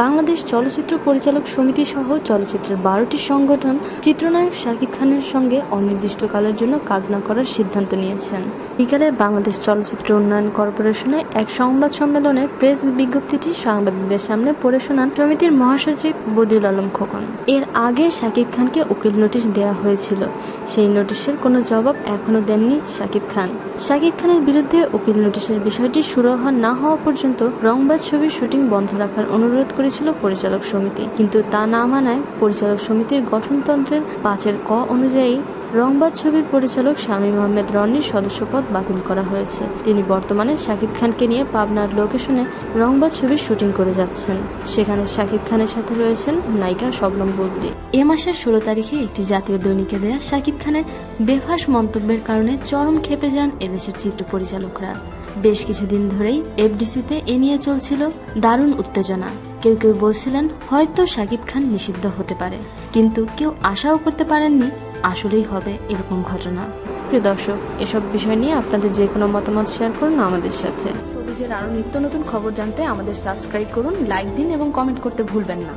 বাংলাদেশ চলচ্চিত্র পরিচালক সমিতি সহ চলচ্চিত্রের 12টি সংগঠন চিত্রনায়ক শাকিব খানের সঙ্গে অনির্দিষ্টকালের জন্য কাজ না করার সিদ্ধান্ত নিয়েছেন। বিকালে বাংলাদেশ চলচ্চিত্র উন্নয়ন কর্পোরেশনে এক সংবাদ সম্মেলনে প্রেস বিজ্ঞপ্তিটি সাংবাদিকদের সামনে পড়ে শোনান সমিতির মহাসচিব বদিউল আলম খোকন। এর আগে শাকিব খানকে উকিল নোটিশ দেওয়া হয়েছিল। সেই নোটিশের কোনো জবাব এখনো দেননি শাকিব খান। শাকিব খানের বিরুদ্ধে উকিল নোটিশের বিষয়টি সুরাহা না হওয়া পর্যন্ত রংবাজ ছবির শুটিং বন্ধ রাখার অনুরোধ করেছিল পরিচালক সমিতি, কিন্তু তা না মানায় পরিচালক সমিতির গঠনতন্ত্রের 5 ক অনুযায়ী রংবাজ ছবির পরিচালক শামীম আহমেদ রনির সদস্যপদ বাতিল করা হয়েছে। তিনি বর্তমানে শাকিব খানকে নিয়ে পাবনার লোকেশনে রংবাজ ছবির শুটিং করে যাচ্ছেন। সেখানে শাকিব খানের সাথে রয়েছেন নায়িকা শবনম বুবলী। এ মাসের 16 তারিখে একটি জাতীয় দৈনিকে দেয়া শাকিব খানের বেফাঁস মন্তব্যের কারণে চরম ক্ষেপে যান এদেশের চিত্র পরিচালকরা। বেশ কিছুদিন ধরেই এফডিসিতে এ নিয়ে চলছিল দারুণ উত্তেজনা। কেউ কেউ বলছিলেন হয়তো শাকিব খান নিষিদ্ধ হতে পারে, কিন্তু কেউ আশাও করতে পারেননি আসলেই হবে এরকম ঘটনা। প্রিয় দর্শক, এসব বিষয় নিয়ে আপনাদের যে কোনো মতামত শেয়ার করুন আমাদের সাথে। শোবিজের আরো নিত্য নতুন খবর জানতে আমাদের সাবস্ক্রাইব করুন, লাইক দিন এবং কমেন্ট করতে ভুলবেন না।